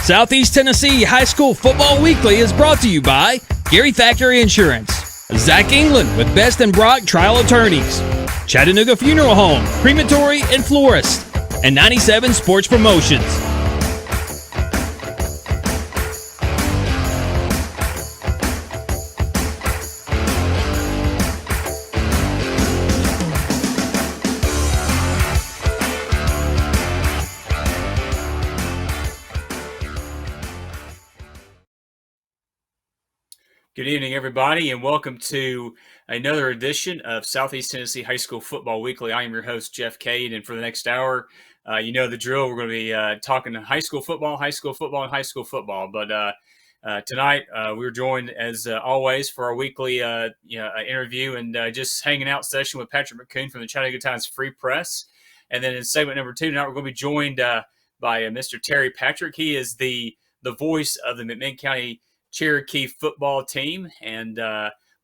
Southeast Tennessee High School Football Weekly is brought to you by Gary Thackeray Insurance, Zach England with Best and Brock Trial Attorneys, Chattanooga Funeral Home, Crematory and Florist, and 97 Sports Promotions. Good evening, everybody, and welcome to another edition of Southeast Tennessee High School Football Weekly. I am your host, Jeff Cade, and for the next hour, you know the drill. We're going to be talking high school football, and high school football. But tonight, we're joined, as always, for our weekly interview and just hanging out session with Patrick McCoon from the Chattanooga Times Free Press. And then in segment number 2 tonight, we're going to be joined by Mr. Terry Patrick. He is the voice of the McMinn County Cherokee football team, and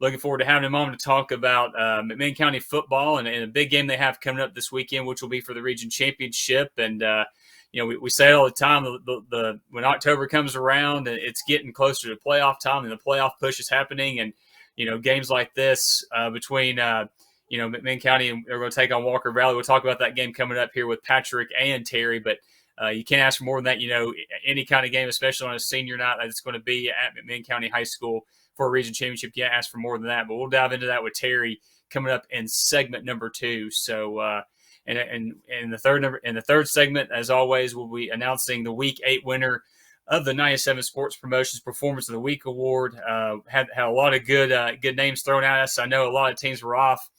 looking forward to having him on to talk about McMinn County football and a big game they have coming up this weekend, which will be for the region championship. And we say it all the time, when October comes around and it's getting closer to playoff time and the playoff push is happening, and games like this between McMinn County and they're going to take on Walker Valley. We'll talk about that game coming up here with Patrick and Terry, but you can't ask for more than that. Any kind of game, especially on a senior night that's going to be at McMinn County High School for a region championship, you can't ask for more than that. But we'll dive into that with Terry coming up in segment number 2. So, and the third segment, as always, we'll be announcing the Week 8 winner of the 97 Sports Promotions Performance of the Week Award. Had a lot of good names thrown at us. I know a lot of teams were off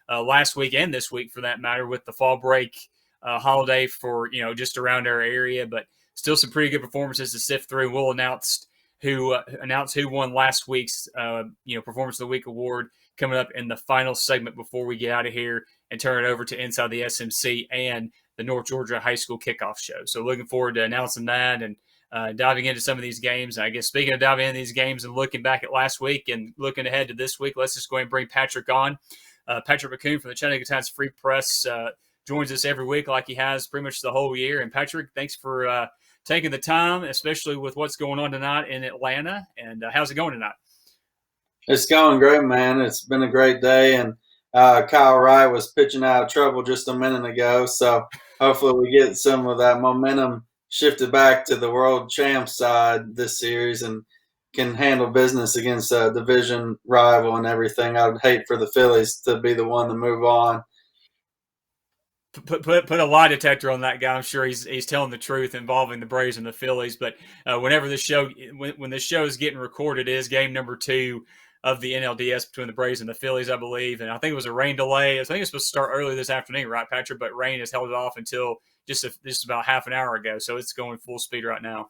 last week and this week, for that matter, with the fall break holiday for just around our area, but still some pretty good performances to sift through. We'll announce who won last week's Performance of the Week award coming up in the final segment before we get out of here and turn it over to Inside the SMC and the North Georgia High School Kickoff Show. So looking forward to announcing that and diving into some of these games. I guess speaking of diving into these games and looking back at last week and looking ahead to this week, let's just go ahead and bring Patrick on. Patrick McCoon from the Chattanooga Times Free Press joins us every week like he has pretty much the whole year. And Patrick, thanks for taking the time, especially with what's going on tonight in Atlanta. And how's it going tonight? It's going great, man. It's been a great day. And Kyle Wright was pitching out of trouble just a minute ago. So hopefully we get some of that momentum shifted back to the world champ side this series and can handle business against a division rival and everything. I would hate for the Phillies to be the one to move on. Put a lie detector on that guy. I'm sure he's telling the truth involving the Braves and the Phillies. But whenever this show, when this show is getting recorded, it is game number 2 of the NLDS between the Braves and the Phillies, I believe. And I think it was a rain delay. I think it's supposed to start early this afternoon, right, Patrick? But rain has held it off until just about half an hour ago. So it's going full speed right now.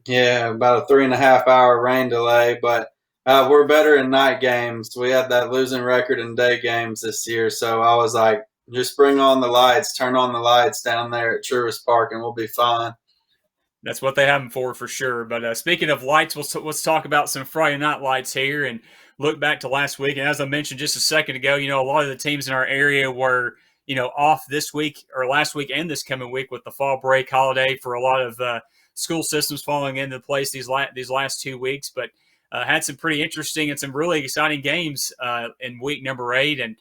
Yeah, about a 3.5-hour rain delay. But we're better in night games. We had that losing record in day games this year. So I was like, just bring on the lights, turn on the lights down there at Truist Park, and we'll be fine. That's what they have them for sure. But speaking of lights, let's talk about some Friday night lights here and look back to last week. And as I mentioned just a second ago, a lot of the teams in our area were, off this week or last week and this coming week with the fall break holiday for a lot of school systems falling into place these last 2 weeks. But had some pretty interesting and some really exciting games in week number 8. And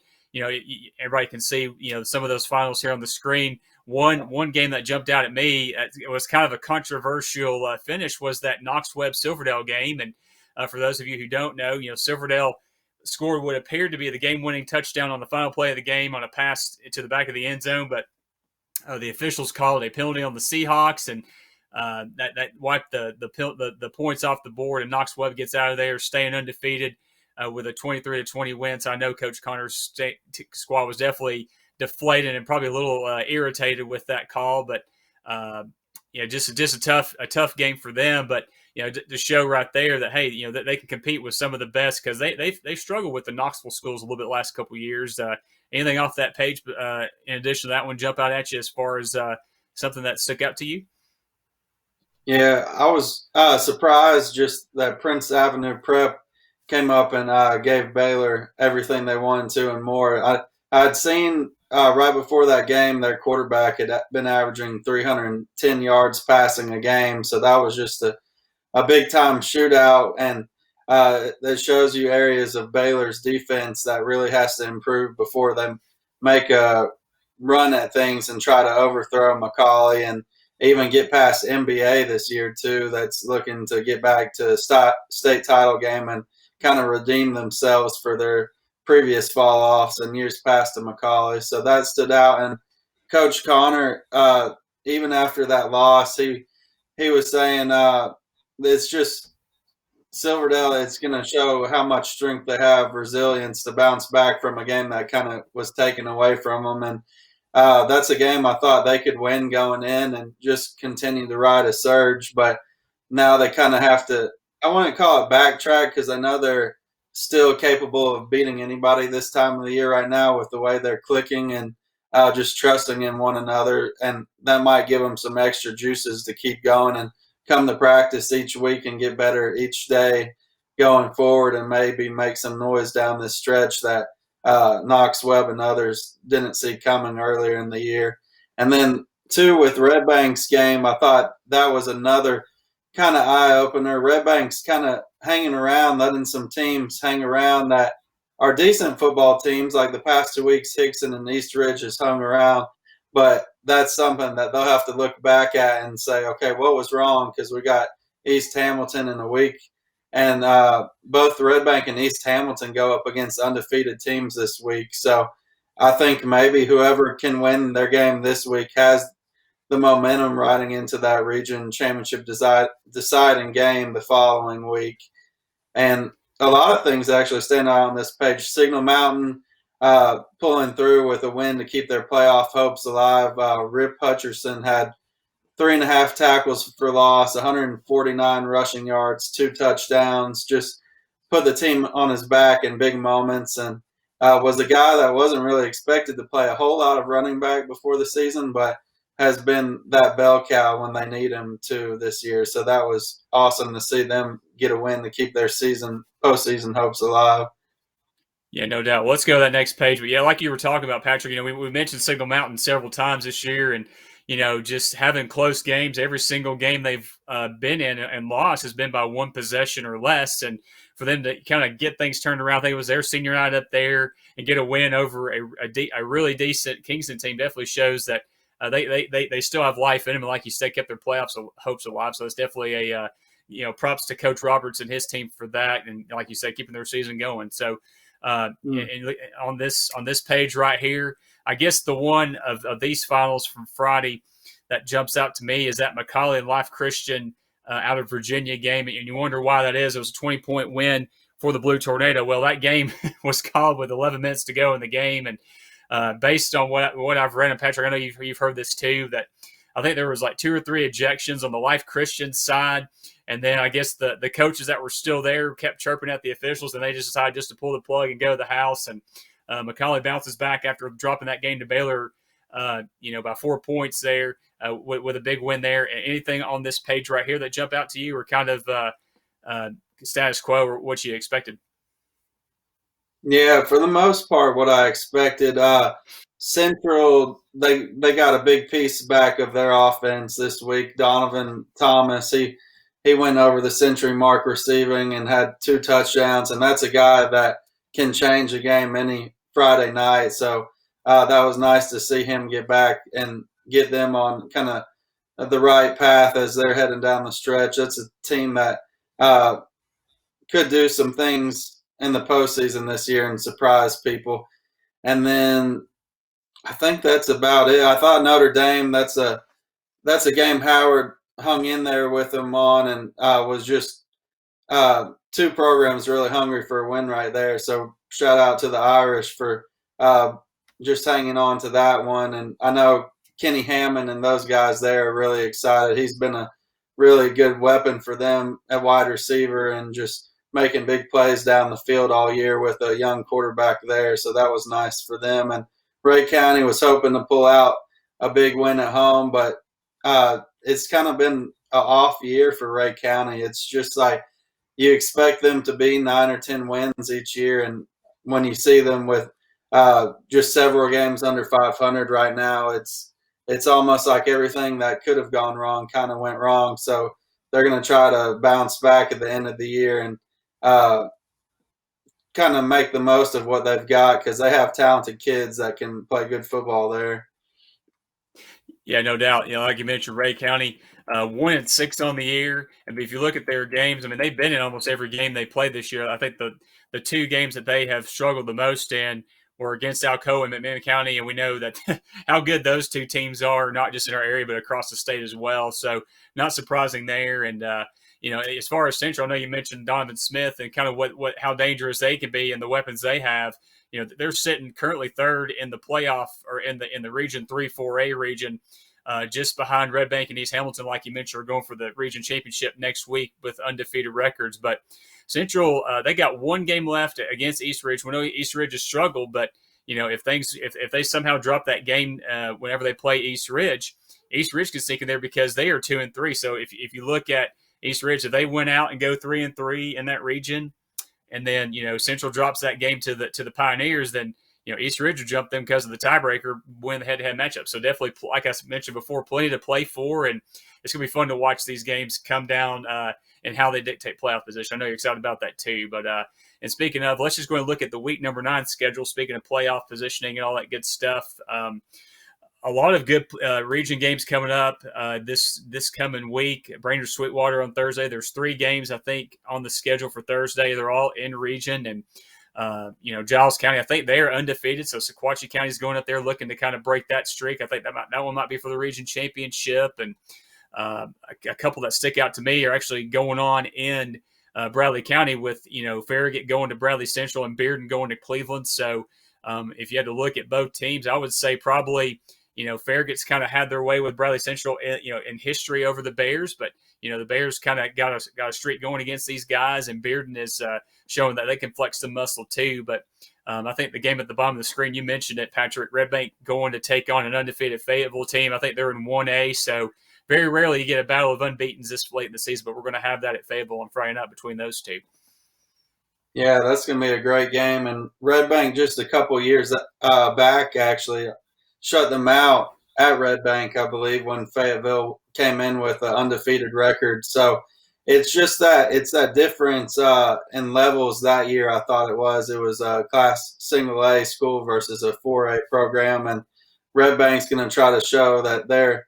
everybody can see, some of those finals here on the screen. One game that jumped out at me, it was kind of a controversial finish, was that Knox-Webb-Silverdale game. And for those of you who don't know, Silverdale scored what appeared to be the game-winning touchdown on the final play of the game on a pass to the back of the end zone. But the officials called a penalty on the Seahawks, and that wiped the points off the board, and Knox-Webb gets out of there, staying undefeated. With a 23-20 win. So I know Coach Connor's squad was definitely deflated and probably a little irritated with that call, but just a tough game for them. But to show right there that hey, that they can compete with some of the best, because they struggled with the Knoxville schools a little bit last couple of years. Anything off that page in addition to that one jump out at you as far as something that stuck out to you? Yeah, I was surprised just that Prince Avenue Prep came up and gave Baylor everything they wanted to and more. I'd seen right before that game, their quarterback had been averaging 310 yards passing a game. So that was just a big time shootout. And that shows you areas of Baylor's defense that really has to improve before they make a run at things and try to overthrow McCallie and even get past NBA this year too. That's looking to get back to state title game and kind of redeem themselves for their previous fall offs and years past to McCallie. So that stood out. And Coach Connor, even after that loss, he was saying it's just Silverdale, it's going to show how much strength they have, resilience to bounce back from a game that kind of was taken away from them. And that's a game I thought they could win going in and just continue to ride a surge. But now they kind of have to, I wouldn't call it backtrack because I know they're still capable of beating anybody this time of the year right now with the way they're clicking and just trusting in one another. And that might give them some extra juices to keep going and come to practice each week and get better each day going forward and maybe make some noise down this stretch that Knox Webb and others didn't see coming earlier in the year. And then, too, with Red Bank's game, I thought that was another kind of eye-opener. Red Bank's kind of hanging around, letting some teams hang around that are decent football teams. Like the past 2 weeks, Hickson and East Ridge has hung around. But that's something that they'll have to look back at and say, okay, what was wrong? Because we got East Hamilton in a week. And both Red Bank and East Hamilton go up against undefeated teams this week. So I think maybe whoever can win their game this week has the momentum riding into that region championship deciding game the following week. And a lot of things actually stand out on this page. Signal Mountain pulling through with a win to keep their playoff hopes alive. Rip Hutcherson had 3.5 tackles for loss, 149 rushing yards, 2 touchdowns, just put the team on his back in big moments, and was a guy that wasn't really expected to play a whole lot of running back before the season, but has been that bell cow when they need him to this year. So that was awesome to see them get a win to keep their postseason hopes alive. Yeah, no doubt. Well, let's go to that next page. But yeah, like you were talking about, Patrick, we mentioned Signal Mountain several times this year, and just having close games. Every single game they've been in and lost has been by one possession or less. And for them to kind of get things turned around, I think it was their senior night up there and get a win over a really decent Kingston team definitely shows that they still have life in them. And like you said, kept their playoffs hopes alive. So it's definitely a props to Coach Roberts and his team for that. And like you said, keeping their season going. So. And on this page right here, I guess the one of these finals from Friday that jumps out to me is that McCallie and Life Christian out of Virginia game, and you wonder why that is. It was a 20-point win for the Blue Tornado. Well, that game was called with 11 minutes to go in the game, and based on what I've read, and Patrick, I know you've heard this too, that I think there was like 2 or 3 ejections on the Life Christian side. And then I guess the coaches that were still there kept chirping at the officials, and they just decided just to pull the plug and go to the house. And McCallie bounces back after dropping that game to Baylor, by 4 points there with a big win there. Anything on this page right here that jump out to you, or kind of status quo, or what you expected? Yeah, for the most part, what I expected. Central, they got a big piece back of their offense this week. Donovan Thomas, he went over the century mark receiving and had 2 touchdowns, and that's a guy that can change a game any Friday night. So that was nice to see him get back and get them on kind of the right path as they're heading down the stretch. That's a team that could do some things in the postseason this year and surprise people. And then I think that's about it. I thought Notre Dame, that's a game Howard hung in there with them on, and was just 2 programs really hungry for a win right there. So shout out to the Irish for just hanging on to that one. And I know Kenny Hammond and those guys there are really excited. He's been a really good weapon for them at wide receiver and just making big plays down the field all year with a young quarterback there. So that was nice for them. And Ray County was hoping to pull out a big win at home, but it's kind of been an off year for Ray County. It's just like you expect them to be 9 or 10 wins each year, and when you see them with just several games under 500 right now. It's almost like everything that could have gone wrong kind of went wrong. So they're going to try to bounce back at the end of the year and kind of make the most of what they've got because they have talented kids that can play good football there. Yeah, no doubt. Like you mentioned, Ray County 1-6 on the year, and if you look at their games, I mean, they've been in almost every game they played this year. I think the two games that they have struggled the most in were against Alcoa and McMinn County, and we know that how good those two teams are, not just in our area but across the state as well. So, not surprising there. And as far as Central, I know you mentioned Donovan Smith and kind of what how dangerous they can be and the weapons they have. They're sitting currently third in the playoff or in the Region 3-4A region, just behind Red Bank and East Hamilton, like you mentioned, are going for the region championship next week with undefeated records. But Central, they got one game left against East Ridge. We know East Ridge has struggled, but if they somehow drop that game whenever they play East Ridge can sink in there because they are 2-3. So if you look at East Ridge, if they win out and go 3-3 in that region, and then Central drops that game to the Pioneers, then East Ridge will jump them because of the tiebreaker, win the head-to-head matchup. So definitely, like I mentioned before, plenty to play for, and it's gonna be fun to watch these games come down and how they dictate playoff position. I know you're excited about that too. But and speaking of, let's just go and look at the week number 9 schedule. Speaking of playoff positioning and all that good stuff. A lot of good region games coming up this coming week. Brainerd Sweetwater on Thursday. There's 3 games, I think, on the schedule for Thursday. They're all in region. And, Giles County, I think they are undefeated. So Sequatchie County is going up there looking to kind of break that streak. I think that one might be for the region championship. And a couple that stick out to me are actually going on in Bradley County with, Farragut going to Bradley Central and Bearden going to Cleveland. So if you had to look at both teams, I would say probably – Farragut's kind of had their way with Bradley Central, in history over the Bears, but the Bears kind of got a streak going against these guys, and Bearden is showing that they can flex some muscle too. But I think the game at the bottom of the screen, you mentioned it, Patrick. Red Bank going to take on an undefeated Fayetteville team. I think they're in 1A, so very rarely you get a battle of unbeatens this late in the season, but we're going to have that at Fayetteville on Friday night between those two. Yeah, that's going to be a great game. And Red Bank just a couple years back actually shut them out at Red Bank, I believe, when Fayetteville came in with an undefeated record. So it's that difference in levels that year. I thought it was a Class Single A school versus a 4A program, and Red Bank's going to try to show that they're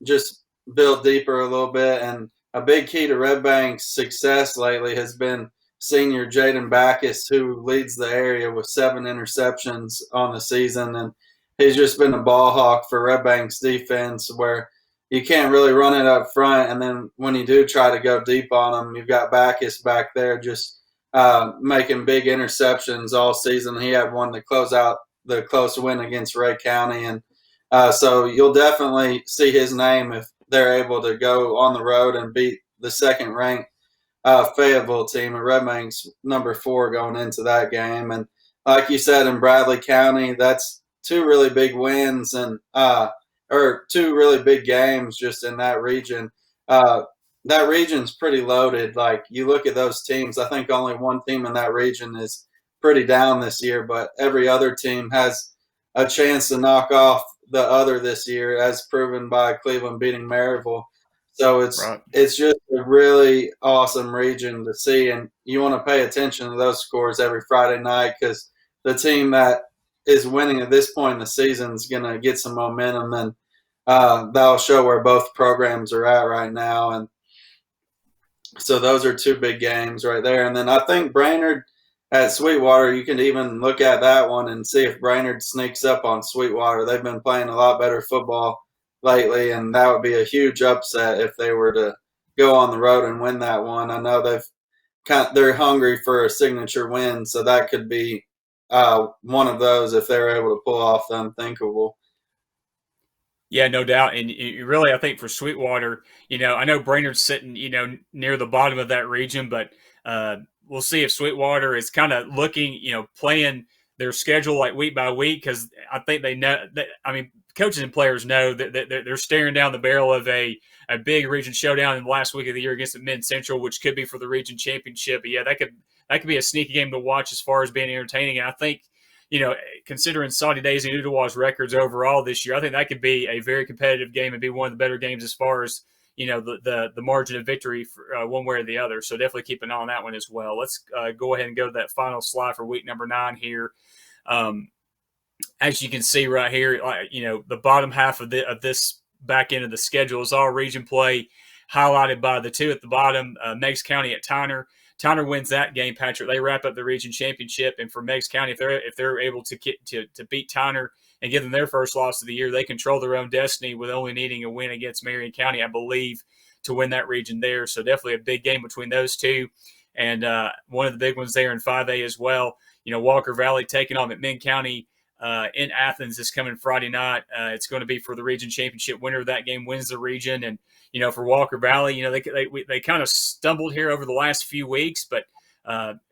just built deeper a little bit. And a big key to Red Bank's success lately has been senior Jaden Backus, who leads the area with 7 interceptions on the season, and he's just been a ball hawk for Red Bank's defense where you can't really run it up front. And then when you do try to go deep on them, you've got Backus back there just making big interceptions all season. He had one to close out the close win against Ray County. And so you'll definitely see his name if they're able to go on the road and beat the second-ranked Fayetteville team. And Red Bank's number 4 going into that game. And like you said, in Bradley County, that's 2 really big wins and or 2 really big games just in that region. That region's pretty loaded. Like, you look at those teams, I think only one team in that region is pretty down this year, but every other team has a chance to knock off the other this year, as proven by Cleveland beating Maryville. So it's just a really awesome region to see, and you want to pay attention to those scores every Friday night because the team that is winning at this point in the season is going to get some momentum, and that'll show where both programs are at right now. And so those are 2 big games right there. And then I think Brainerd at Sweetwater, you can even look at that one and see if Brainerd sneaks up on Sweetwater. They've been playing a lot better football lately, and that would be a huge upset if they were to go on the road and win that one. I know they're hungry for a signature win, so that could be one of those if they're able to pull off the unthinkable. Yeah, no doubt. And really, I think for Sweetwater, I know Brainerd's sitting, near the bottom of that region, but we'll see if Sweetwater is kind of looking, playing their schedule like week by week, because I think they know that, coaches and players know that they're staring down the barrel of a big region showdown in the last week of the year against the Mid Central, which could be for the region championship. But yeah, that could be a sneaky game to watch as far as being entertaining. And I think, considering Saudi Days and Udawa's records overall this year, I think that could be a very competitive game and be one of the better games as far as the margin of victory for, one way or the other. So definitely keep an eye on that one as well. Let's go ahead and go to that final slide for week number 9 here. As you can see right here, the bottom half of this back end of the schedule is all region play, highlighted by the 2 at the bottom. Meigs County at Tyner. Tyner wins that game, Patrick. They wrap up the region championship, and for Meigs County, if they're able to beat Tyner and give them their first loss of the year, they control their own destiny with only needing a win against Marion County, I believe, to win that region there. So definitely a big game between those two, and one of the big ones there in 5A as well. Walker Valley taking on McMinn County in Athens this coming Friday night. It's going to be for the region championship. Winner of that game wins the region, and for Walker Valley, they kind of stumbled here over the last few weeks, but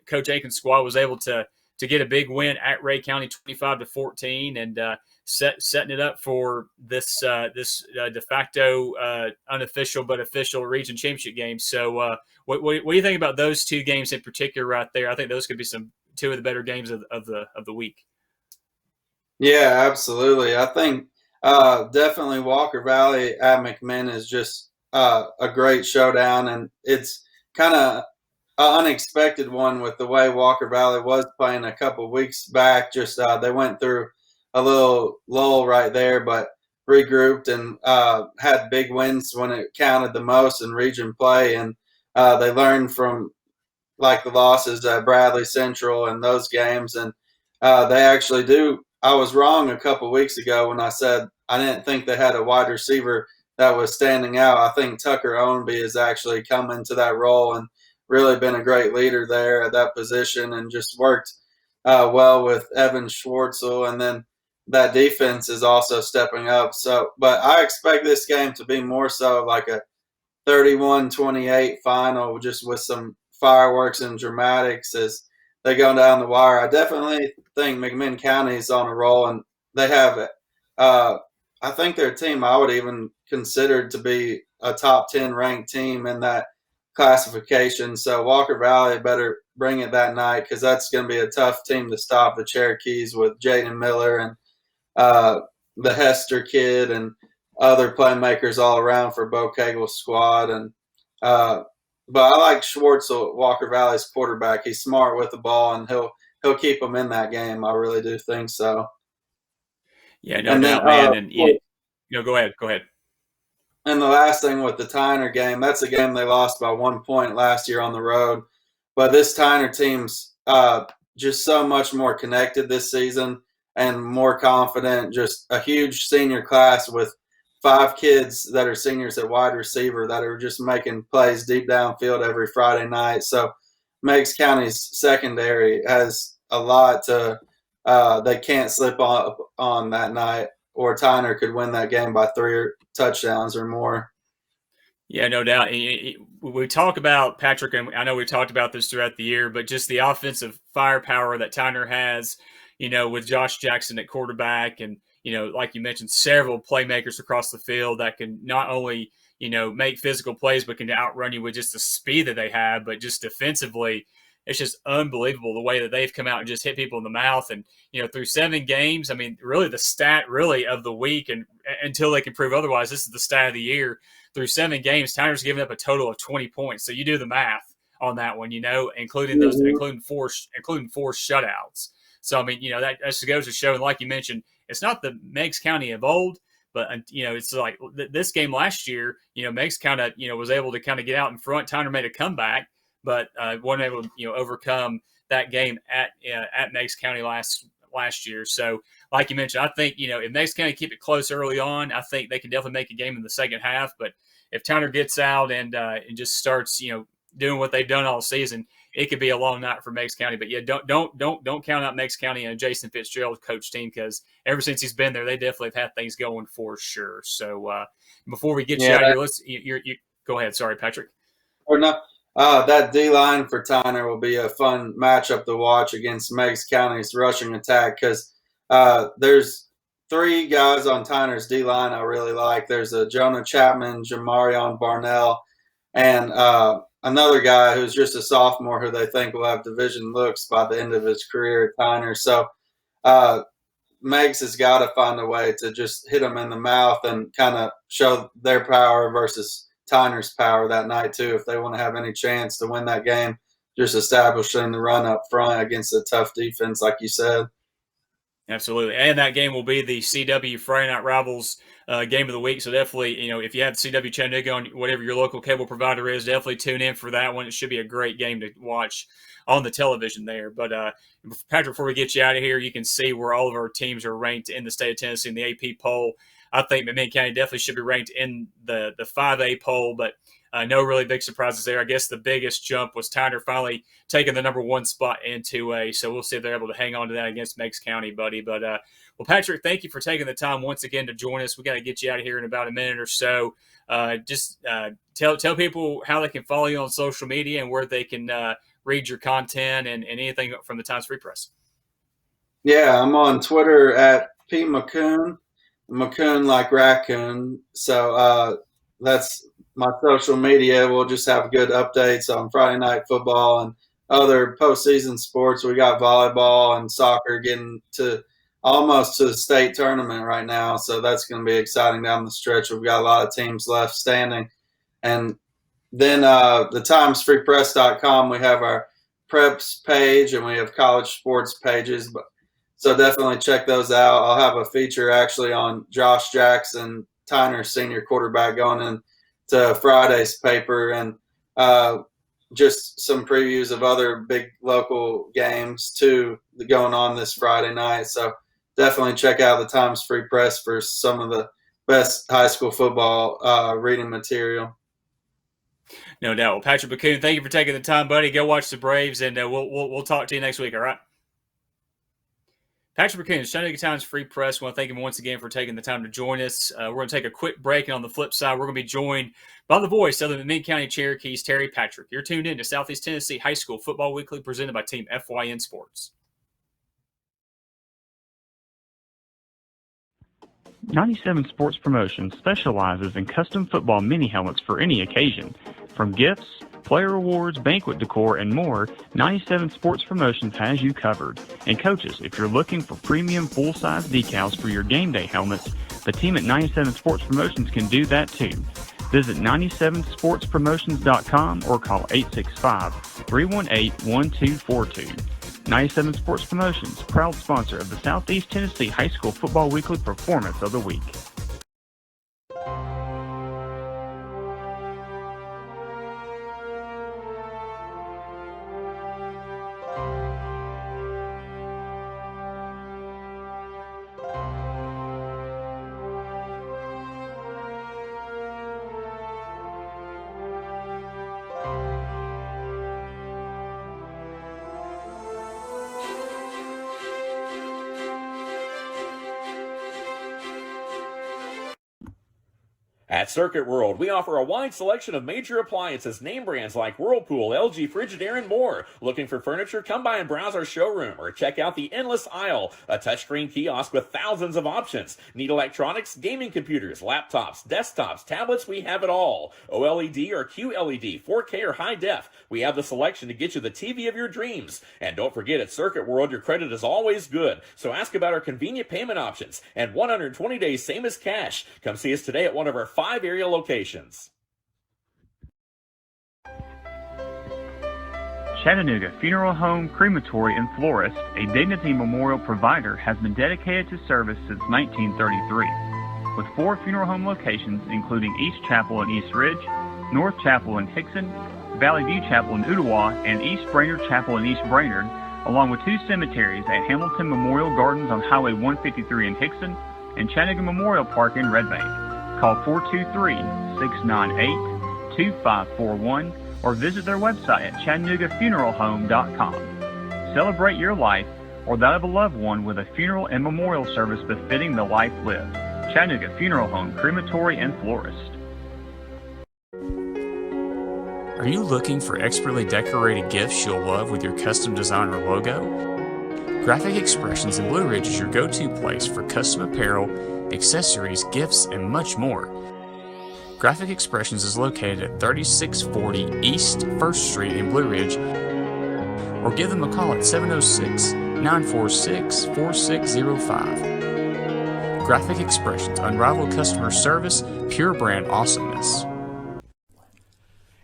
Coach Aiken's squad was able to get a big win at Ray County, 25-14, and setting it up for this de facto unofficial but official region championship game. So, what do you think about those 2 games in particular right there? I think those could be 2 of the better games of the week. Yeah, absolutely. I think definitely Walker Valley at McMinn is just a great showdown, and it's kind of an unexpected one with the way Walker Valley was playing a couple of weeks back. Just they went through a little lull right there, but regrouped and had big wins when it counted the most in region play, and they learned from like the losses at Bradley Central and those games, and they actually do. I was wrong a couple of weeks ago when I said I didn't think they had a wide receiver that was standing out. I think Tucker Ownby has actually come into that role and really been a great leader there at that position, and just worked well with Evan Schwartzel. And then that defense is also stepping up. So, but I expect this game to be more so like a 31-28 final, just with some fireworks and dramatics as they go down the wire. I definitely think McMinn County is on a roll, and they have I think their team I would even consider to be a top 10 ranked team in that classification. So Walker Valley better bring it that night, because that's going to be a tough team to stop, the Cherokees with Jaden Miller and the Hester kid and other playmakers all around for Bo Kegle's squad. And but I like Schwartzel, Walker Valley's quarterback. He's smart with the ball, and he'll keep them in that game. I really do think so. Yeah, no doubt, man. And go ahead. And the last thing with the Tyner game, that's a game they lost by 1 point last year on the road. But this Tyner team's just so much more connected this season and more confident. Just a huge senior class with 5 kids that are seniors at wide receiver that are just making plays deep downfield every Friday night. So Meigs County's secondary has a lot to they can't slip on that night, or Tyner could win that game by 3 touchdowns or more. Yeah, no doubt. We talk about, Patrick, and I know we've talked about this throughout the year, but just the offensive firepower that Tyner has, with Josh Jackson at quarterback, and, like you mentioned, several playmakers across the field that can not only, make physical plays, but can outrun you with just the speed that they have, but just defensively, it's just unbelievable the way that they've come out and just hit people in the mouth. And, through 7 games, I mean, really the stat really of the week, and until they can prove otherwise, this is the stat of the year. Through 7 games, Tyner's given up a total of 20 points. So you do the math on that one, including four shutouts. So, I mean, that just goes to show, and like you mentioned, it's not the Meigs County of old, but, it's like this game last year, Meigs kind of, was able to kind of get out in front. Tyner made a comeback, but wasn't able to, overcome that game at Meigs County last year. So, like you mentioned, I think, if Meigs County keep it close early on, I think they can definitely make a game in the second half. But if Tyner gets out and just starts, doing what they've done all season, it could be a long night for Meigs County. But yeah, don't count out Meigs County and Jason Fitzgerald coach team, because ever since he's been there, they definitely have had things going for sure. So before we get you out of here, you go ahead. Sorry, Patrick. Or no. That D-line for Tyner will be a fun matchup to watch against Meigs County's rushing attack, because there's 3 guys on Tyner's D-line I really like. There's a Jonah Chapman, Jamarion Barnell, and another guy who's just a sophomore who they think will have division looks by the end of his career at Tyner. So Megs has got to find a way to just hit them in the mouth and kind of show their power versus Tyner's power that night too. If they want to have any chance to win that game, just establishing the run up front against a tough defense, like you said. Absolutely. And that game will be the CW Friday Night Rivals game of the week. So definitely, if you have CW Chattanooga on whatever your local cable provider is, definitely tune in for that one. It should be a great game to watch on the television there. But Patrick, before we get you out of here, you can see where all of our teams are ranked in the state of Tennessee in the AP poll. I think McMinn County definitely should be ranked in the 5A poll, but no really big surprises there. I guess the biggest jump was Tyner finally taking the number 1 spot in 2A, so we'll see if they're able to hang on to that against Meigs County, buddy. But, well, Patrick, thank you for taking the time once again to join us. We got to get you out of here in about a minute or so. Just tell people how they can follow you on social media and where they can read your content and anything from the Times Free Press. Yeah, I'm on Twitter at P. McCoon. McCoon like raccoon. So that's my social media. We'll just have good updates on Friday Night Football and other postseason sports. We got volleyball and soccer getting to almost to the state tournament right now. So that's going to be exciting down the stretch. We've got a lot of teams left standing. And then the TimesFreePress.com, we have our preps page and we have college sports pages. So definitely check those out. I'll have a feature actually on Josh Jackson, Tyner's senior quarterback, going into Friday's paper, and just some previews of other big local games too going on this Friday night. So definitely check out the Times Free Press for some of the best high school football reading material. No doubt. Well, Patrick McCoon, thank you for taking the time, buddy. Go watch the Braves, and we'll talk to you next week. All right. Patrick McCoon, Chattanooga Times Free Press. I want to thank him once again for taking the time to join us. We're going to take a quick break, and on the flip side, we're going to be joined by the voice of the McMinn County Cherokees, Terry Patrick. You're tuned in to Southeast Tennessee High School Football Weekly, presented by Team FYN Sports. 97 Sports Promotions specializes in custom football mini helmets for any occasion. From gifts, player awards, banquet decor, and more, 97 Sports Promotions has you covered. And coaches, if you're looking for premium full-size decals for your game day helmets, the team at 97 Sports Promotions can do that too. Visit 97sportspromotions.com or call 865-318-1242. 97 Sports Promotions, proud sponsor of the Southeast Tennessee High School Football Weekly Performance of the Week. At Circuit World, we offer a wide selection of major appliances, name brands like Whirlpool, LG, Frigidaire, and more. Looking for furniture? Come by and browse our showroom or check out the Endless Aisle, a touchscreen kiosk with thousands of options. Need electronics, gaming computers, laptops, desktops, tablets? We have it all. OLED or QLED, 4K or high def, we have the selection to get you the TV of your dreams. And don't forget, at Circuit World, your credit is always good. So ask about our convenient payment options and 120 days same as cash. Come see us today at one of our 5 area locations. Chattanooga Funeral Home, Crematory, and Florist, a Dignity Memorial provider, has been dedicated to service since 1933. With 4 funeral home locations, including East Chapel in East Ridge, North Chapel in Hickson, Valley View Chapel in Ooltewah, and East Brainerd Chapel in East Brainerd, along with 2 cemeteries at Hamilton Memorial Gardens on Highway 153 in Hickson and Chattanooga Memorial Park in Red Bank. Call 423-698-2541 or visit their website at ChattanoogaFuneralHome.com. Celebrate your life or that of a loved one with a funeral and memorial service befitting the life lived. Chattanooga Funeral Home, Crematory, and Florist. Are you looking for expertly decorated gifts you'll love with your custom design or logo? Graphic Expressions in Blue Ridge is your go-to place for custom apparel, accessories, gifts, and much more. Graphic Expressions is located at 3640 East 1st Street in Blue Ridge, or give them a call at 888-946-4605. Graphic Expressions, unrivaled customer service, pure brand awesomeness.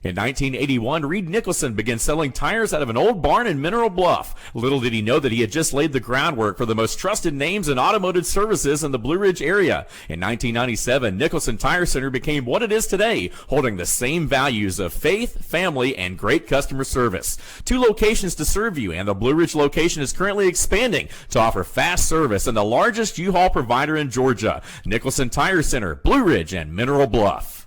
In 1981, Reed Nicholson began selling tires out of an old barn in Mineral Bluff. Little did he know that he had just laid the groundwork for the most trusted names in automotive services in the Blue Ridge area. In 1997, Nicholson Tire Center became what it is today, holding the same values of faith, family, and great customer service. 2 locations to serve you, and the Blue Ridge location is currently expanding to offer fast service and the largest U-Haul provider in Georgia. Nicholson Tire Center, Blue Ridge, and Mineral Bluff.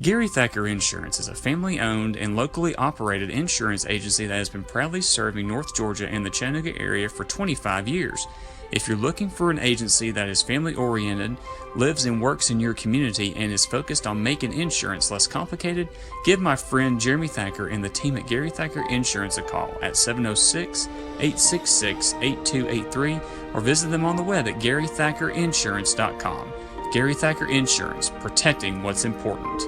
Gary Thacker Insurance is a family-owned and locally operated insurance agency that has been proudly serving North Georgia and the Chattanooga area for 25 years. If you're looking for an agency that is family-oriented, lives and works in your community, and is focused on making insurance less complicated, give my friend Jeremy Thacker and the team at Gary Thacker Insurance a call at 706-866-8283 or visit them on the web at GaryThackerInsurance.com. Gary Thacker Insurance, protecting what's important.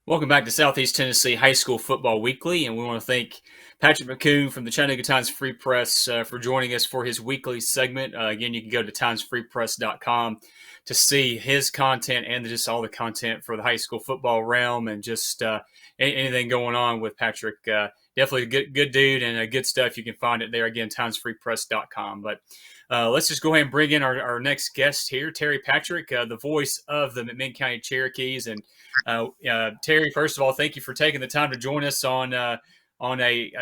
Welcome back to Southeast Tennessee High School Football Weekly, and we want to thank Patrick McCoon from the Chattanooga Times Free Press for joining us for his weekly segment. Again, you can go to timesfreepress.com to see his content and just all the content for the high school football realm and just anything going on with Patrick. Definitely a good dude and good stuff. You can find it there. Again, timesfreepress.com. But let's just go ahead and bring in our next guest here, Terry Patrick, the voice of the McMinn County Cherokees. And Terry, first of all, thank you for taking the time to join us on a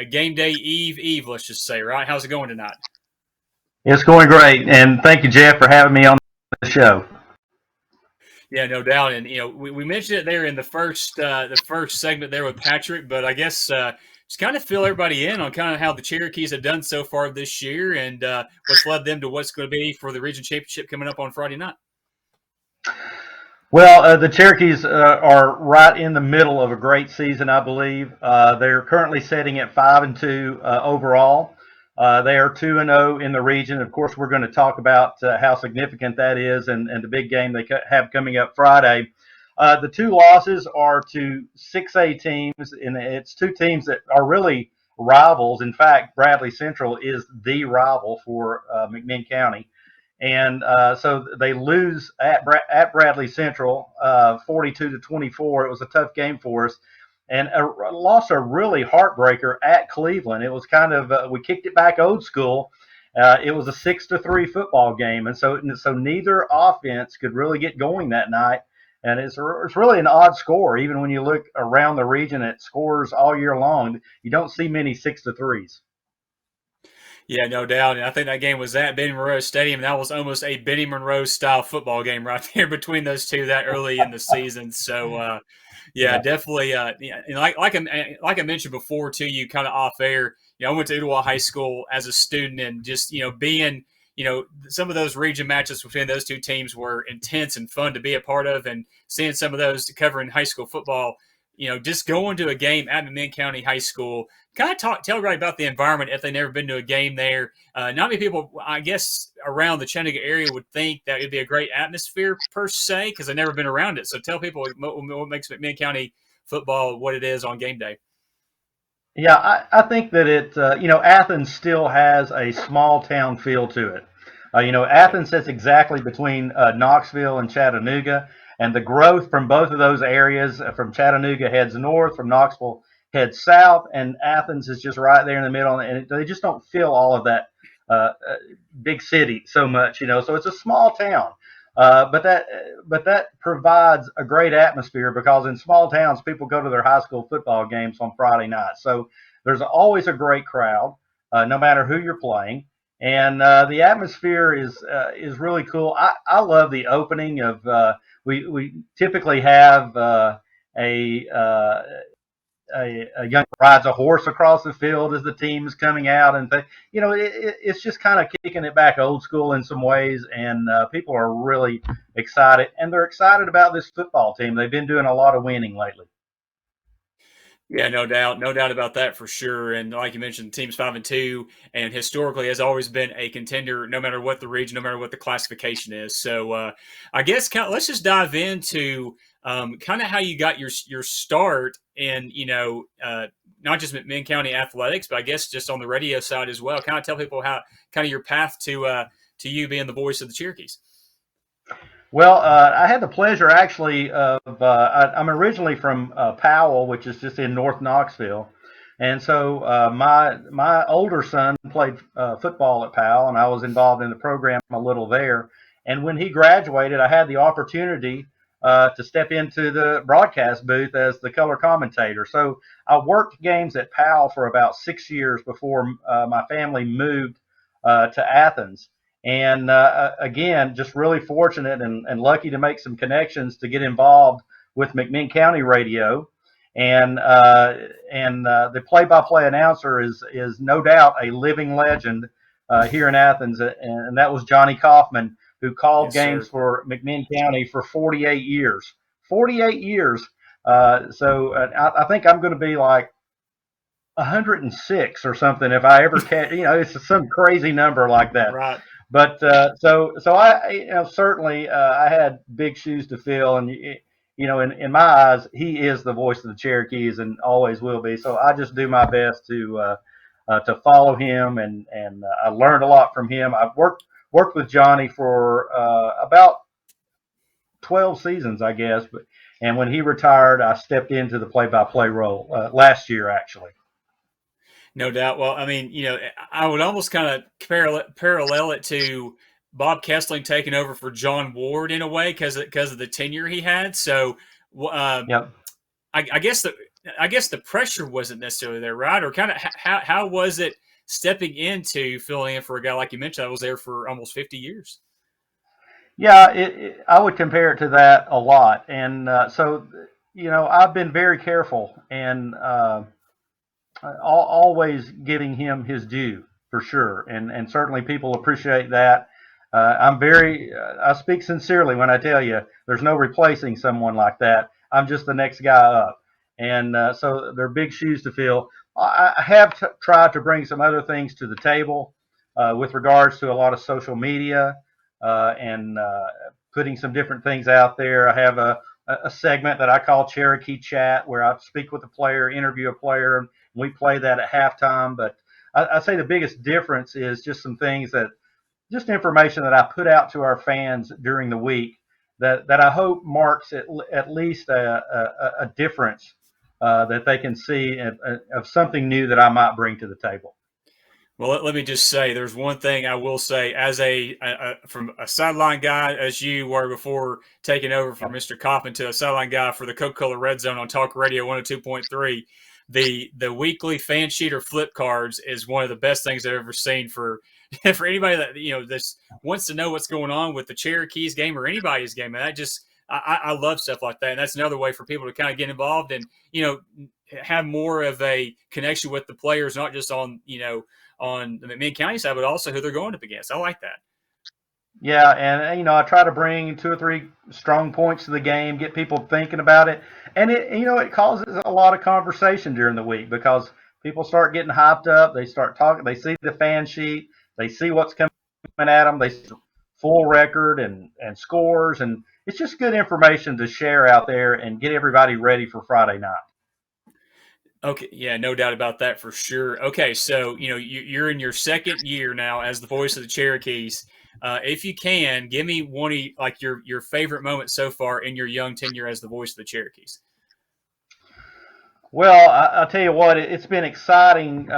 game day eve, let's just say, right? How's it going tonight? It's going great, and thank you, Jeff, for having me on the show. Yeah, no doubt. And we mentioned it there in the first segment there with Patrick, but I guess just kind of fill everybody in on kind of how the Cherokees have done so far this year and what's led them to what's going to be for the region championship coming up on Friday night. Well, the Cherokees are right in the middle of a great season, I believe. They're currently sitting at 5-2 overall. They are 2-0 in the region. Of course, we're going to talk about how significant that is and the big game they have coming up Friday. The 2 losses are to 6A teams, and it's 2 teams that are really rivals. In fact, Bradley Central is the rival for McMinn County. And so they lose at Bradley Central 42-24. It was a tough game for us. And lost a really heartbreaker at Cleveland. It was kind of we kicked it back old school. It was a 6-3 football game, and so neither offense could really get going that night. And it's really an odd score, even when you look around the region at scores all year long. You don't see many 6-3s. Yeah, no doubt. And I think that game was at Benny Monroe Stadium. That was almost a Benny Monroe style football game right there between those two that early in the season. So. Yeah, definitely. Like I mentioned before to you, kind of off air. I went to Ooltewah High School as a student, and just being some of those region matches between those 2 teams were intense and fun to be a part of, and seeing some of those covering high school football. Just going to a game at McMinn County High School. Kind of tell everybody about the environment if they've never been to a game there. Not many people, I guess, around the Chattanooga area would think that it'd be a great atmosphere per se because they've never been around it. So tell people what makes McMinn County football what it is on game day. Yeah, I think that Athens still has a small town feel to it. Athens sits exactly between Knoxville and Chattanooga, and the growth from both of those areas, from Chattanooga heads north, from Knoxville heads south, and Athens is just right there in the middle, and they just don't feel all of that big city so much, So it's a small town, but that provides a great atmosphere because in small towns people go to their high school football games on Friday night, so there's always a great crowd, no matter who you're playing, and the atmosphere is really cool. I love the opening of. We typically have a young rides a horse across the field as the team is coming out, and it's just kind of kicking it back old school in some ways, and people are really excited, and they're excited about this football team. They've been doing a lot of winning lately. Yeah, no doubt about that for sure. And like you mentioned, the team's 5-2, and historically has always been a contender, no matter what the region, no matter what the classification is. So I guess let's just dive into kind of how you got your start in not just McMinn County athletics, but I guess just on the radio side as well. Kind of tell people how kind of your path to you being the voice of the Cherokees. Well, I had the pleasure actually of I'm originally from Powell, which is just in North Knoxville, and so my older son played football at Powell, and I was involved in the program a little there. And when he graduated, I had the opportunity to step into the broadcast booth as the color commentator. So I worked games at Powell for about 6 years before my family moved to Athens. And again, just really fortunate and lucky to make some connections to get involved with McMinn County Radio. And the play-by-play announcer is no doubt a living legend here in Athens, and that was Johnny Kaufman, who called games for McMinn County for 48 years. 48 years. So I think I'm going to be like 106 or something if I ever catch. It's some crazy number like that. Right. But so I certainly I had big shoes to fill, and in my eyes, he is the voice of the Cherokees and always will be. So I just do my best to follow him, and I learned a lot from him. I've worked with Johnny for about 12 seasons, I guess. And when he retired, I stepped into the play-by-play role last year, actually. No doubt. Well, I mean, I would almost kind of parallel it to Bob Kessling taking over for John Ward in a way because of the tenure he had. So, yep. I guess the pressure wasn't necessarily there, right? Or kind of how was it stepping into filling in for a guy like you mentioned that was there for almost 50 years? Yeah, I would compare it to that a lot, and so I've been very careful and. Always giving him his due for sure, and certainly people appreciate that. I speak sincerely when I tell you there's no replacing someone like that. I'm just the next guy up, and so they're big shoes to fill. I have tried to bring some other things to the table with regards to a lot of social media and putting some different things out there. I have a segment that I call Cherokee Chat, where I speak with a player, interview a player, and we play that at halftime. But I say the biggest difference is just some things just information that I put out to our fans during the week that I hope marks at least a difference that they can see of something new that I might bring to the table. Well, let me just say, there's one thing I will say as from a sideline guy as you were before taking over from Mr. Kaufman to a sideline guy for the Coca-Cola Red Zone on Talk Radio 102.3. The weekly fan sheet or flip cards is one of the best things I've ever seen for anybody that this wants to know what's going on with the Cherokees game or anybody's game. And I love stuff like that, and that's another way for people to kind of get involved and have more of a connection with the players, not just on the McMinn County side, but also who they're going up against. I like that. Yeah, and I try to bring 2 or 3 strong points to the game, get people thinking about it, and it causes a lot of conversation during the week because people start getting hyped up. They start talking. They see the fan sheet. They see what's coming at them. They see full record and scores, and it's just good information to share out there and get everybody ready for Friday night. Okay, yeah, no doubt about that for sure. Okay, so you're in your second year now as the voice of the Cherokees. If you can, give me one of your favorite moments so far in your young tenure as the voice of the Cherokees. Well, I'll tell you what, it's been exciting.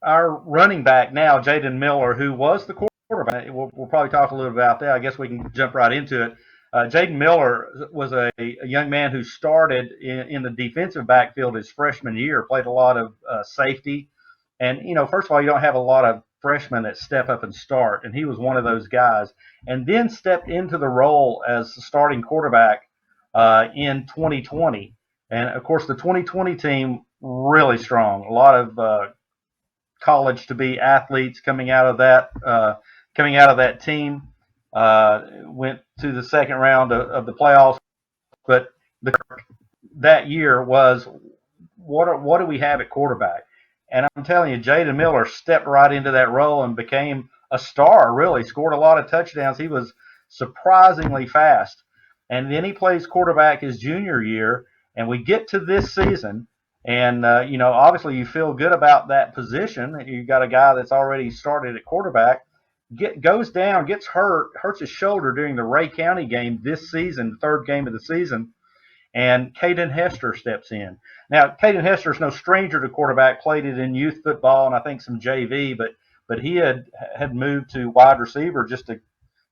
Our running back now, Jaden Miller, who was the quarterback, we'll probably talk a little about that. I guess we can jump right into it. Jaden Miller was a young man who started in the defensive backfield his freshman year, played a lot of safety. And, first of all, you don't have a lot of freshmen that step up and start, and he was one of those guys. And then stepped into the role as the starting quarterback in 2020. And, of course, the 2020 team, really strong. A lot of college-to-be athletes coming out of that team. Went to the second round of the playoffs, but that year was what do we have at quarterback? And I'm telling you, Jaden Miller stepped right into that role and became a star, really. Scored a lot of touchdowns. He was surprisingly fast. And then he plays quarterback his junior year, and we get to this season, and, obviously you feel good about that position. You've got a guy that's already started at quarterback, goes down, gets hurt, hurts his shoulder during the Ray County game this season, the third game of the season, and Caden Hester steps in. Now, Caden Hester is no stranger to quarterback, played it in youth football and I think some JV, but he had moved to wide receiver just to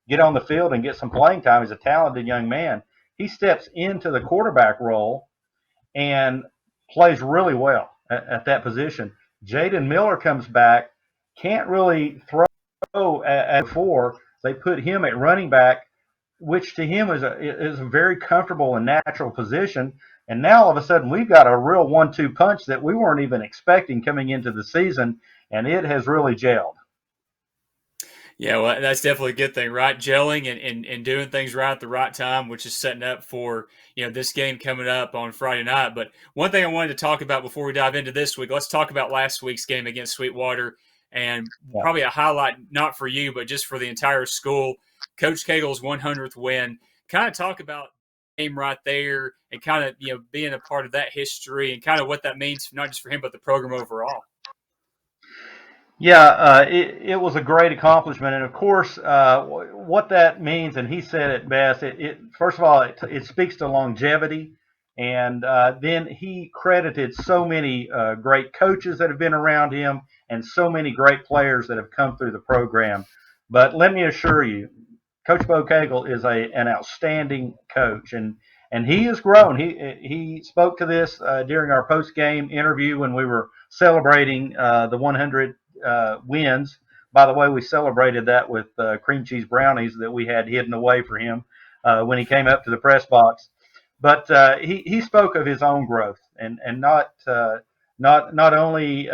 get on the field and get some playing time. He's a talented young man. He steps into the quarterback role and plays really well at that position. Jaden Miller comes back, can't really throw at before. They put him at running back, which to him is a very comfortable and natural position. And now all of a sudden we've got a real 1-2 punch that we weren't even expecting coming into the season, and it has really gelled. Yeah, well, that's definitely a good thing, right? Gelling and doing things right at the right time, which is setting up for, this game coming up on Friday night. But one thing I wanted to talk about before we dive into this week, let's talk about last week's game against Sweetwater, and probably a highlight, not for you, but just for the entire school, Coach Cagle's 100th win. Kind of talk about the game right there and kind of, being a part of that history and kind of what that means, not just for him, but the program overall. Yeah, it was a great accomplishment, and of course, what that means, and he said it best. First of all, it speaks to longevity, and then he credited so many great coaches that have been around him, and so many great players that have come through the program. But let me assure you, Coach Bo Cagle is an outstanding coach, and he has grown. He spoke to this during our post-game interview when we were celebrating the 100 wins. By the way, we celebrated that with cream cheese brownies that we had hidden away for him when he came up to the press box. But he spoke of his own growth and not only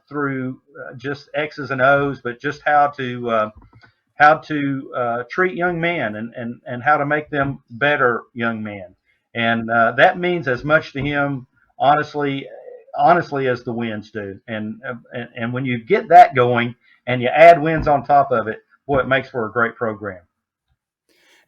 through just X's and O's, but just how to treat young men and how to make them better young men. And that means as much to him, honestly, as the wins do. And when you get that going and you add wins on top of it, boy, it makes for a great program.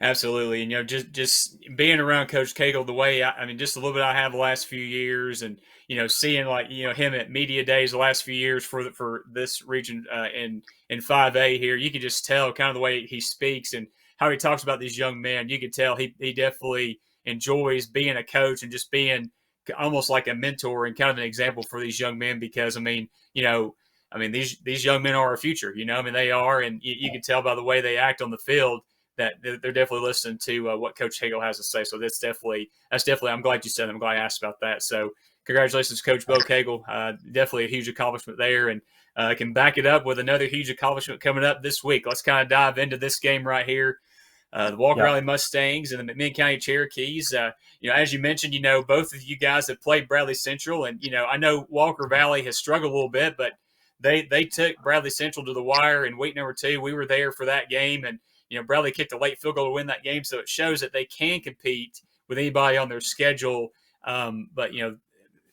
Absolutely. And, just being around Coach Cagle the way, just a little bit I have the last few years, and, seeing him at media days the last few years for this region in 5A here, you can just tell kind of the way he speaks and how he talks about these young men. You can tell he definitely enjoys being a coach and just being almost like a mentor and kind of an example for these young men, because these young men are our future, they are, and you can tell by the way they act on the field that they're definitely listening to what Coach Cagle has to say. So that's definitely, I'm glad you said that. I'm glad I asked about that. So congratulations, Coach Bo Cagle. Definitely a huge accomplishment there, and can back it up with another huge accomplishment coming up this week. Let's kind of dive into this game right here. The Walker Valley Mustangs and the McMinn County Cherokees. As you mentioned, both of you guys have played Bradley Central, and I know Walker Valley has struggled a little bit, but they took Bradley Central to the wire in week number 2. We were there for that game, and Bradley kicked a late field goal to win that game, so it shows that they can compete with anybody on their schedule. But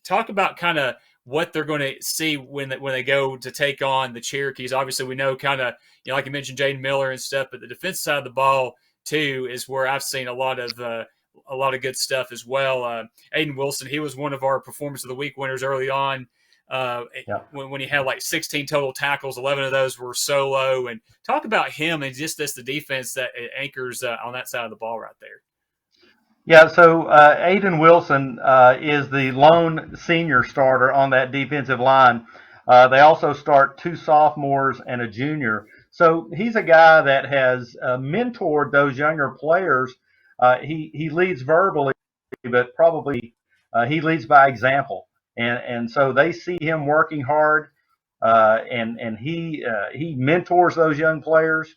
talk about kind of what they're going to see when they go to take on the Cherokees. Obviously, we know kind of like you mentioned, Jaden Miller and stuff, but the defensive side of the ball too is where I've seen a lot of good stuff as well. Aiden Wilson, he was one of our Performance of the Week winners early on. When he had like 16 total tackles, 11 of those were solo. And talk about him and just the defense that anchors on that side of the ball right there. Yeah, so Aiden Wilson is the lone senior starter on that defensive line. They also start 2 sophomores and a junior. So he's a guy that has mentored those younger players. He leads verbally, but probably he leads by example. And so they see him working hard, and he mentors those young players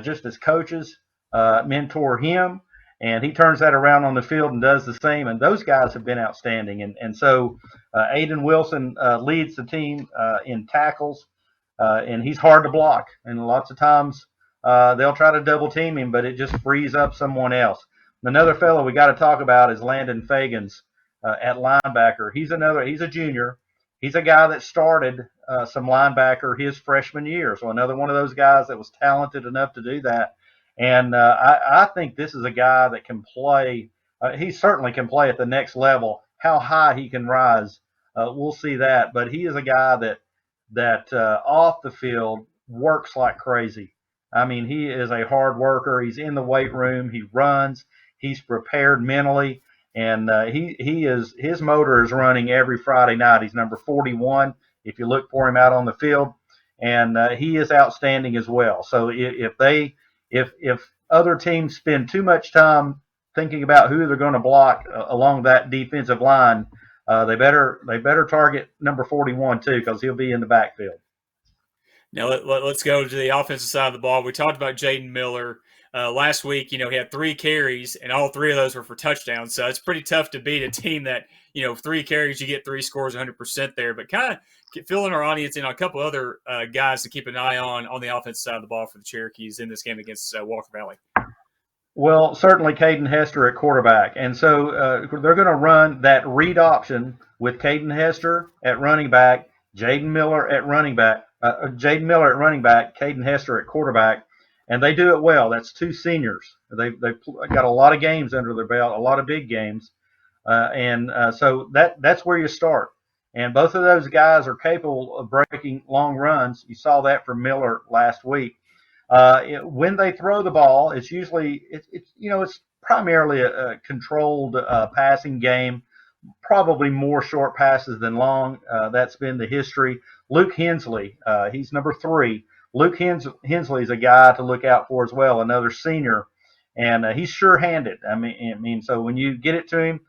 just as coaches mentor him, and he turns that around on the field and does the same. And those guys have been outstanding. And so Aiden Wilson leads the team in tackles, and he's hard to block. And lots of times they'll try to double team him, but it just frees up someone else. Another fellow we got to talk about is Landon Fagans. at linebacker. He's a junior. He's a guy that started some linebacker his freshman year. So another one of those guys that was talented enough to do that. And I think this is a guy that can play. He certainly can play at the next level. How high he can rise, we'll see that. But he is a guy that off the field works like crazy. I mean, he is a hard worker. He's in the weight room. He runs. He's prepared mentally, and his motor is running every Friday night. He's number 41 if you look for him out on the field, and he is outstanding as well. So if other teams spend too much time thinking about who they're going to block along that defensive line, they better target number 41 too, because he'll be in the backfield. Now let's go to the offensive side of the ball. We talked about Jaden Miller last week. He had 3 carries, and all 3 of those were for touchdowns. So it's pretty tough to beat a team that 3 carries, you get 3 scores, 100% there. But kind of filling our audience in on a couple other guys to keep an eye on the offensive side of the ball for the Cherokees in this game against Walker Valley. Well, certainly Caden Hester at quarterback. And so they're going to run that read option with Caden Hester at running back, Jaden Miller at running back, Caden Hester at quarterback, and they do it well. That's 2 seniors. They've got a lot of games under their belt, a lot of big games, so that's where you start. And both of those guys are capable of breaking long runs. You saw that from Miller last week. When they throw the ball, it's usually it's primarily a controlled passing game. Probably more short passes than long. That's been the history. Luke Hensley, he's number 3. Luke Hensley is a guy to look out for as well, another senior, and he's sure-handed. I mean, so when you get it to him,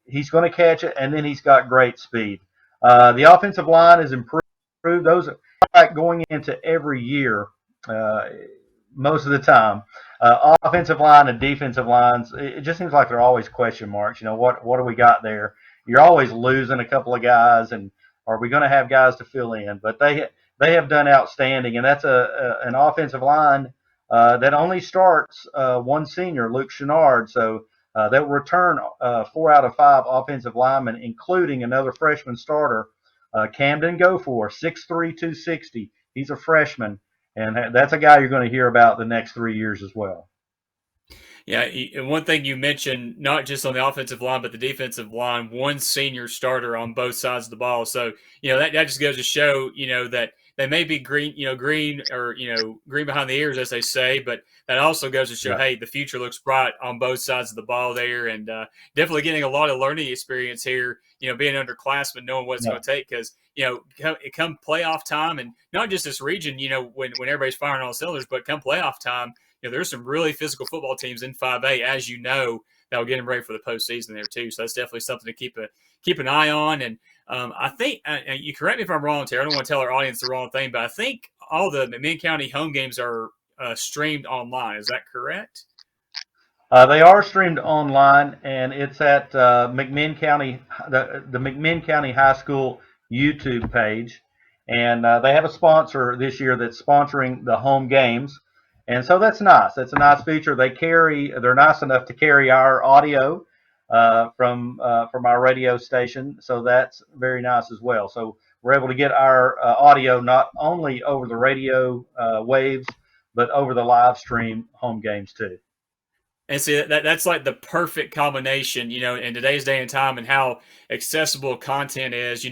he's going to catch it, and then he's got great speed. The offensive line is improved. Those are like going into every year, most of the time. Offensive line and defensive lines, it just seems like they're always question marks. What do we got there? You're always losing a couple of guys, and are we going to have guys to fill in? But they have done outstanding, and that's an offensive line that only starts 1 senior, Luke Chenard. So they will return 4 out of 5 offensive linemen, including another freshman starter, Camden Gofor, 6'3", 260. He's a freshman. And that's a guy you're going to hear about the next 3 years as well. Yeah, and one thing you mentioned, not just on the offensive line, but the defensive line, 1 senior starter on both sides of the ball. So, that just goes to show, that they may be green behind the ears, as they say, but that also goes to show, hey, the future looks bright on both sides of the ball there, and definitely getting a lot of learning experience here, being underclassmen, knowing what it's going to take, because, come playoff time, and not just this region, when everybody's firing on all cylinders, but come playoff time, there's some really physical football teams in 5A, as that will get them ready for the postseason there too. So that's definitely something to keep an eye on. And I think you correct me if I'm wrong, Terry. I don't want to tell our audience the wrong thing, but I think all the McMinn County home games are streamed online. Is that correct? They are streamed online, and it's at McMinn County, the McMinn County High School YouTube page, and they have a sponsor this year that's sponsoring the home games. And so that's nice. That's a nice feature. They're nice enough to carry our audio from our radio station. So that's very nice as well. So we're able to get our audio not only over the radio waves, but over the live stream home games too. And see, that's like the perfect combination, in today's day and time, and how accessible content is.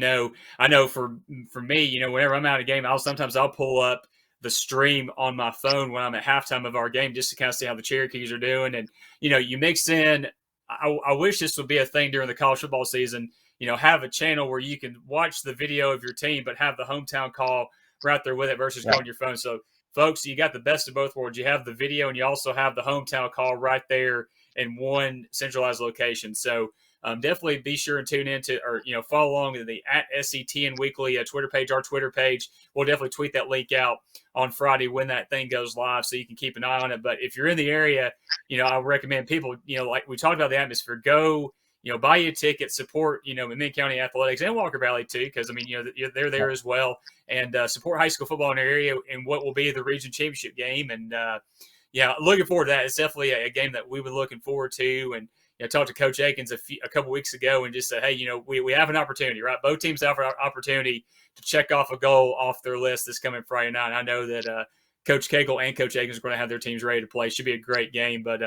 I know for me, whenever I'm out of a game, I'll pull up the stream on my phone when I'm at halftime of our game, just to kind of see how the Cherokees are doing. And, you mix in, I wish this would be a thing during the college football season, have a channel where you can watch the video of your team, but have the hometown call right there with it versus going to your phone. So folks, you got the best of both worlds. You have the video, and you also have the hometown call right there in one centralized location. So definitely be sure and tune in to, or follow along to the @SETN Weekly Twitter page, our Twitter page. We'll definitely tweet that link out on Friday when that thing goes live, so you can keep an eye on it. But if you're in the area, I recommend people, like we talked about the atmosphere, go, buy you a ticket, support, McMinn County Athletics and Walker Valley too, because they're there as well, and support high school football in our area in what will be the region championship game. And looking forward to that. It's definitely a game that we've been looking forward to, and I talked to Coach Akins a couple weeks ago and just said, hey, we have an opportunity, right? Both teams have an opportunity to check off a goal off their list this coming Friday night. And I know that Coach Cagle and Coach Akins are going to have their teams ready to play. Should be a great game. But,